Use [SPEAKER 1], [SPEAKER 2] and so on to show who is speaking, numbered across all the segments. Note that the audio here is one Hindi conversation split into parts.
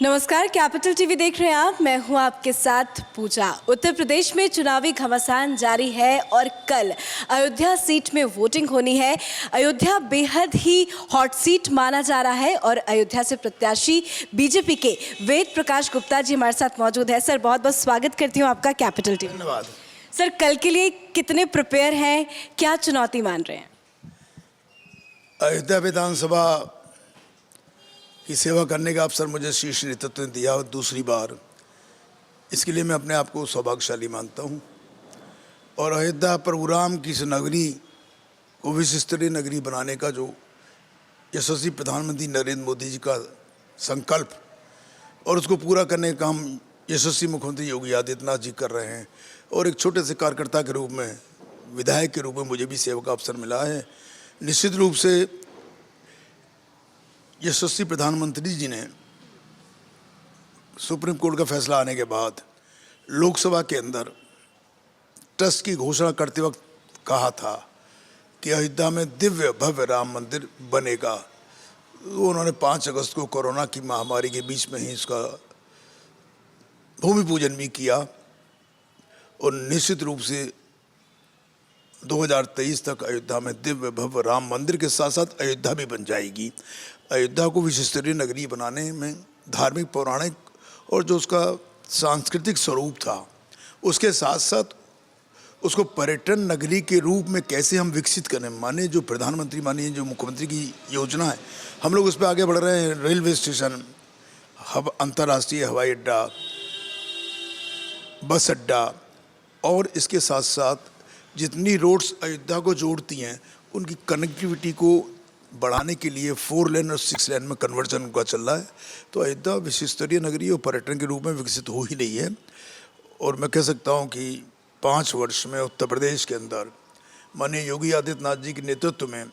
[SPEAKER 1] नमस्कार, कैपिटल टीवी देख रहे हैं आप। मैं हूं आपके साथ पूजा। उत्तर प्रदेश में चुनावी घमासान जारी है और कल अयोध्या सीट में वोटिंग होनी है। अयोध्या बेहद ही हॉट सीट माना जा रहा है और अयोध्या से प्रत्याशी बीजेपी के वेद प्रकाश गुप्ता जी हमारे साथ मौजूद है। सर, बहुत बहुत स्वागत करती हूँ आपका कैपिटल टीवी।
[SPEAKER 2] धन्यवाद।
[SPEAKER 1] सर, कल के लिए कितने प्रिपेयर हैं, क्या चुनौती मान रहे हैं?
[SPEAKER 2] अयोध्या विधानसभा की सेवा करने का अवसर मुझे शीर्ष नेतृत्व ने दिया और दूसरी बार, इसके लिए मैं अपने आप को सौभाग्यशाली मानता हूं। और अयोध्या प्रभु राम की इस नगरी को विश्व स्तरीय नगरी बनाने का जो यशस्वी प्रधानमंत्री नरेंद्र मोदी जी का संकल्प और उसको पूरा करने का काम यशस्वी मुख्यमंत्री योगी आदित्यनाथ जी कर रहे हैं। और एक छोटे से कार्यकर्ता के रूप में, विधायक के रूप में मुझे भी सेवा का अवसर मिला है। निश्चित रूप से यशस्वी प्रधानमंत्री जी ने सुप्रीम कोर्ट का फैसला आने के बाद लोकसभा के अंदर ट्रस्ट की घोषणा करते वक्त कहा था कि अयोध्या में दिव्य भव्य राम मंदिर बनेगा। उन्होंने 5 अगस्त को कोरोना की महामारी के बीच में ही इसका भूमि पूजन भी किया और निश्चित रूप से 2023 तक अयोध्या में दिव्य भव्य राम मंदिर के साथ साथ अयोध्या भी बन जाएगी। अयोध्या को विश्व स्तरीय नगरी बनाने में धार्मिक, पौराणिक और जो उसका सांस्कृतिक स्वरूप था, उसके साथ साथ उसको पर्यटन नगरी के रूप में कैसे हम विकसित करें, माने जो प्रधानमंत्री, मानिए जो मुख्यमंत्री की योजना है, हम लोग उस पर आगे बढ़ रहे हैं। रेलवे स्टेशन, अंतर्राष्ट्रीय हवाई अड्डा, बस अड्डा और इसके साथ साथ जितनी रोड्स अयोध्या को जोड़ती हैं उनकी कनेक्टिविटी को बढ़ाने के लिए 4 लेन और 6 लेन में कन्वर्जन उनका चल रहा है। तो अयोध्या विश्व स्तरीय नगरी और पर्यटन के रूप में विकसित हो ही नहीं है। और मैं कह सकता हूं कि 5 वर्ष में उत्तर प्रदेश के अंदर माननीय योगी आदित्यनाथ जी के नेतृत्व में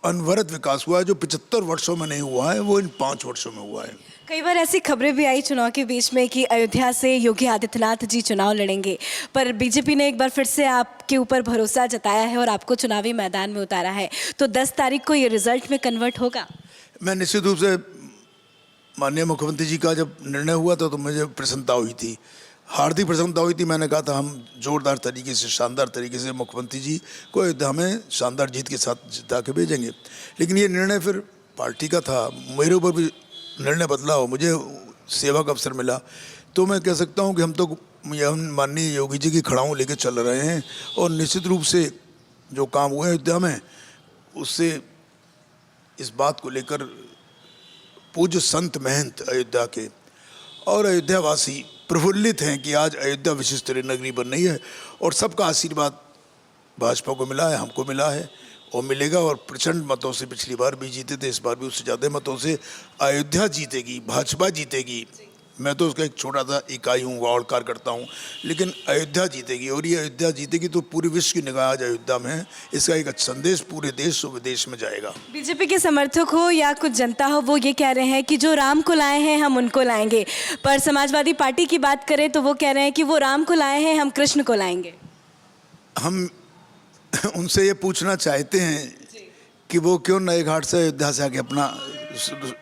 [SPEAKER 2] अनवरत विकास हुआ है। जो 75 वर्षों में नहीं हुआ है वो इन 5 वर्षों में हुआ है।
[SPEAKER 1] कई बार ऐसी खबरें भी आई चुनाव के बीच में कि अयोध्या से योगी आदित्यनाथ जी चुनाव लड़ेंगे, पर बीजेपी ने एक बार फिर से आपके ऊपर भरोसा जताया है और आपको चुनावी मैदान में उतारा है। तो 10 तारीख को ये रिजल्ट में कन्वर्ट होगा? मैं
[SPEAKER 2] निश्चित रूप से माननीय मुख्यमंत्री जी का जब निर्णय हुआ था तो मुझे प्रसन्नता हुई थी, हार्दिक प्रसन्नता हुई थी। मैंने कहा था हम जोरदार तरीके से, शानदार तरीके से मुख्यमंत्री जी को अयोध्या में शानदार जीत के साथ जिता के भेजेंगे। लेकिन ये निर्णय फिर पार्टी का था, मेरे ऊपर भी निर्णय बदला हो, मुझे सेवा का अवसर मिला। तो मैं कह सकता हूँ कि हम तो माननीय योगी जी की खड़ाऊँ लेके चल रहे हैं और निश्चित रूप से जो काम हुए अयोध्या में, उससे इस बात को लेकर पूज्य संत महंत अयोध्या के और अयोध्यावासी प्रफुल्लित हैं कि आज अयोध्या विश्व स्तरीय नगरी बन रही है। और सबका आशीर्वाद भाजपा को मिला है, हमको मिला है और मिलेगा। और प्रचंड मतों से पिछली बार भी जीते थे, इस बार भी उससे ज़्यादा मतों से अयोध्या जीतेगी, भाजपा जीतेगी। मैं तो उसका एक छोटा सा इकाई हूँ, वार्ड कार्यकर्ता हूँ, लेकिन अयोध्या जीतेगी। और ये अयोध्या जीतेगी तो पूरे विश्व की निगाह आज अयोध्या में है। इसका एक अच्छा संदेश पूरे देश और विदेश में जाएगा।
[SPEAKER 1] बीजेपी के समर्थक हो या कुछ जनता हो, वो ये कह रहे हैं कि जो राम को लाए हैं हम उनको लाएंगे, पर समाजवादी पार्टी की बात करें तो वो कह रहे हैं कि वो राम को लाए हैं, हम कृष्ण को लाएंगे।
[SPEAKER 2] हम उनसे ये पूछना चाहते हैं कि वो क्यों नए घाट से अयोध्या से आके अपना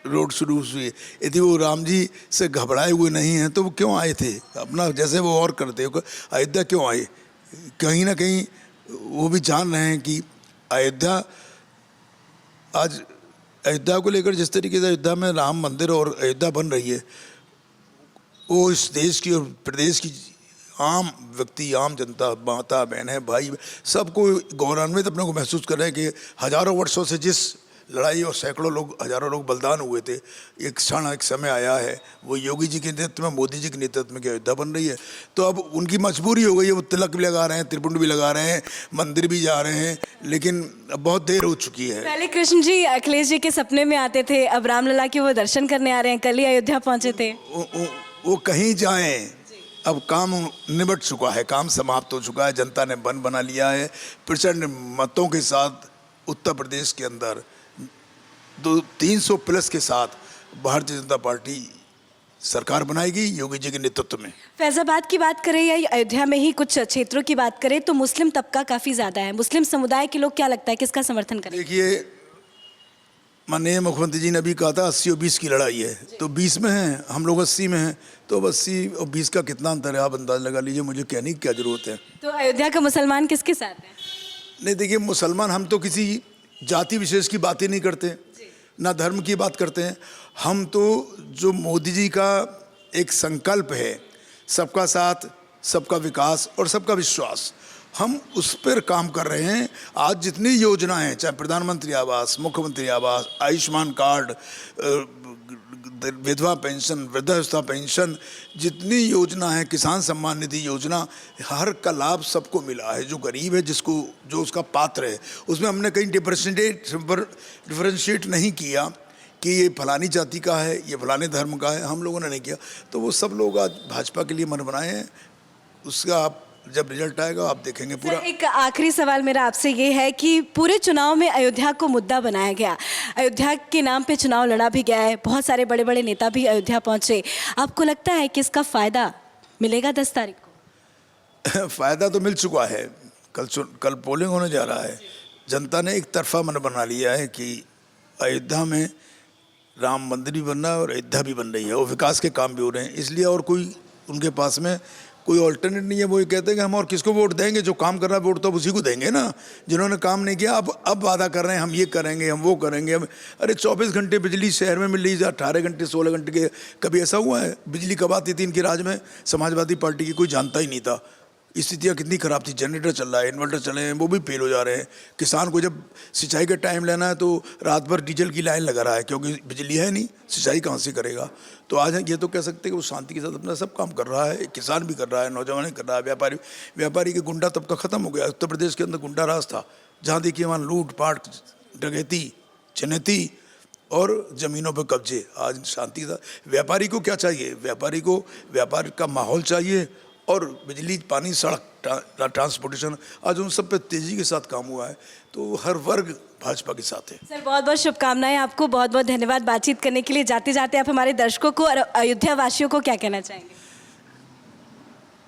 [SPEAKER 2] रोड शुरू हुई। यदि वो राम जी से घबराए हुए नहीं हैं तो वो क्यों आए थे अपना, जैसे वो और करते हो, अयोध्या क्यों आए? कहीं ना कहीं वो भी जान रहे हैं कि अयोध्या, आज अयोध्या को लेकर जिस तरीके से अयोध्या में राम मंदिर और अयोध्या बन रही है, वो इस देश की और प्रदेश की आम व्यक्ति, आम जनता, माता बहन, भाई, सबको गौरवान्वित अपने को महसूस कर रहे हैं कि हजारों वर्षों से जिस लड़ाई और सैकड़ों लोग, हजारों लोग बलिदान हुए थे, एक क्षण, एक समय आया है, वो योगी जी के नेतृत्व में, मोदी जी के नेतृत्व में अयोध्या बन रही है। तो अब उनकी मजबूरी हो गई है, वो तिलक भी लगा रहे हैं, त्रिपुंड भी लगा रहे हैं, मंदिर भी जा रहे हैं, लेकिन अब बहुत देर हो चुकी है।
[SPEAKER 1] पहले कृष्ण जी अखिलेश जी के सपने में आते थे, अब रामलला के वो दर्शन करने आ रहे हैं। कल ही अयोध्या पहुंचे थे।
[SPEAKER 2] वो कहीं जाएं, अब काम निबट चुका है, काम समाप्त हो चुका है, जनता ने मन बना लिया है। प्रचंड मतों के साथ उत्तर प्रदेश के अंदर 300 प्लस के साथ भारतीय जनता पार्टी सरकार बनाएगी योगी जी के नेतृत्व में।
[SPEAKER 1] फैजाबाद की बात करें या अयोध्या में ही कुछ क्षेत्रों की बात करें तो मुस्लिम तबका काफ़ी ज़्यादा है। मुस्लिम समुदाय के लोग, क्या लगता है किसका समर्थन करें?
[SPEAKER 2] देखिए, माननीय मुख्यमंत्री जी ने अभी कहा था 80 और 20 की लड़ाई है, तो 20 में हैं, हम लोग 80 में हैं, तो अब 80 और 20 का कितना अंतर है आप अंदाज लगा लीजिए, मुझे कहने की क्या ज़रूरत है।
[SPEAKER 1] तो अयोध्या का मुसलमान किसके साथ है?
[SPEAKER 2] नहीं देखिए, मुसलमान हम तो किसी जाति विशेष की बातें नहीं करते, ना धर्म की बात करते हैं। हम तो जो मोदी जी का एक संकल्प है, सबका साथ, सबका विकास और सबका विश्वास, हम उस पर काम कर रहे हैं। आज जितनी योजनाएं, चाहे प्रधानमंत्री आवास, मुख्यमंत्री आवास, आयुष्मान कार्ड, विधवा पेंशन, वृद्धावस्था पेंशन, जितनी योजना है, किसान सम्मान निधि योजना, हर का लाभ सबको मिला है। जो गरीब है, जिसको जो उसका पात्र है, उसमें हमने कहीं डिफरेंशिएट नहीं किया कि ये फलानी जाति का है, ये फलाने धर्म का है, हम लोगों ने नहीं किया। तो वो सब लोग आज भाजपा के लिए मन बनाए हैं। उसका आप जब रिजल्ट आएगा आप देखेंगे पूरा।
[SPEAKER 1] एक आखिरी सवाल मेरा आपसे ये है कि पूरे चुनाव में अयोध्या को मुद्दा बनाया गया, अयोध्या के नाम पे चुनाव लड़ा भी गया है, बहुत सारे बड़े बड़े नेता भी अयोध्या पहुंचे। आपको लगता है कि इसका फ़ायदा मिलेगा 10 तारीख को?
[SPEAKER 2] फ़ायदा तो मिल चुका है। कल पोलिंग होने जा रहा है। जनता ने एक तरफा मन बना लिया है कि अयोध्या में राम मंदिर भी बन रहा है और अयोध्या भी बन रही है और विकास के काम भी हो रहे हैं। इसलिए और कोई उनके पास में कोई ऑल्टरनेट नहीं है। वो ये कहते हैं कि हम और किसको वोट देंगे, जो काम कर रहा है वोट तो उसी को देंगे ना। जिन्होंने काम नहीं किया अब वादा कर रहे हैं हम ये करेंगे, हम वो करेंगे। अरे 24 घंटे बिजली शहर में मिल रही है, 18 घंटे 16 घंटे के। कभी ऐसा हुआ है बिजली कब आती थी इनके राज में? समाजवादी पार्टी की कोई जानता ही नहीं था। स्थितियाँ कितनी ख़राब थी। जनरेटर चल रहा है, इन्वर्टर चले हैं, वो भी फेल हो जा रहे हैं। किसान को जब सिंचाई का टाइम लेना है तो रात भर डीजल की लाइन लगा रहा है, क्योंकि बिजली है नहीं, सिंचाई कहाँ से करेगा। तो आज ये तो कह सकते हैं कि वो शांति के साथ अपना सब काम कर रहा है। किसान भी कर रहा है, नौजवान कर रहा है, व्यापारी के गुंडा तबका ख़त्म हो गया। उत्तर प्रदेश के अंदर गुंडा राज था, जहाँ देखिए वहाँ लूट पाट, डकैती, चुनौती और ज़मीनों पर कब्जे। आज शांति के साथ। व्यापारी को क्या चाहिए? व्यापारी को व्यापार का माहौल चाहिए और बिजली, पानी, सड़क, ट्रांसपोर्टेशन, आज उन सब पे तेज़ी के साथ काम हुआ है। तो हर वर्ग भाजपा के साथ है।
[SPEAKER 1] सर बहुत बहुत शुभकामनाएं आपको, बहुत बहुत धन्यवाद बातचीत करने के लिए। जाते जाते आप हमारे दर्शकों को और अयोध्या वासियों को क्या कहना चाहेंगे?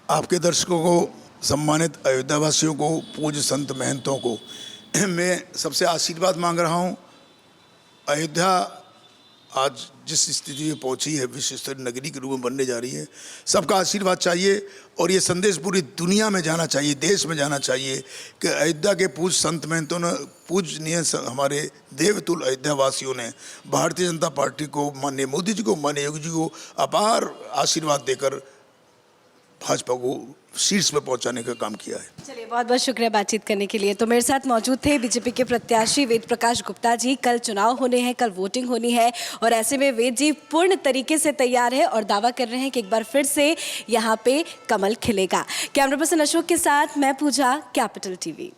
[SPEAKER 2] आपके दर्शकों को, सम्मानित अयोध्या वासियों को, पूज्य संत महंतों को मैं सबसे आशीर्वाद मांग रहा हूँ। अयोध्या आज जिस स्थिति में पहुंची है, विश्व स्तरीय नगरी के रूप में बनने जा रही है। सबका आशीर्वाद चाहिए और ये संदेश पूरी दुनिया में जाना चाहिए, देश में जाना चाहिए कि अयोध्या के पूज्य संत महंतों ने, पूजनीय हमारे देवतुल अयोध्या वासियों ने भारतीय जनता पार्टी को, माननीय मोदी जी को, माननीय योगी जी को अपार आशीर्वाद देकर भाजपा को शीर्ष पे पहुंचाने का काम किया है।
[SPEAKER 1] चलिए बहुत बहुत शुक्रिया बातचीत करने के लिए। तो मेरे साथ मौजूद थे बीजेपी के प्रत्याशी वेद प्रकाश गुप्ता जी। कल चुनाव होने हैं, कल वोटिंग होनी है और ऐसे में वेद जी पूर्ण तरीके से तैयार है और दावा कर रहे हैं कि एक बार फिर से यहाँ पे कमल खिलेगा। कैमरा पर्सन अशोक के साथ मैं पूजा, कैपिटल टीवी।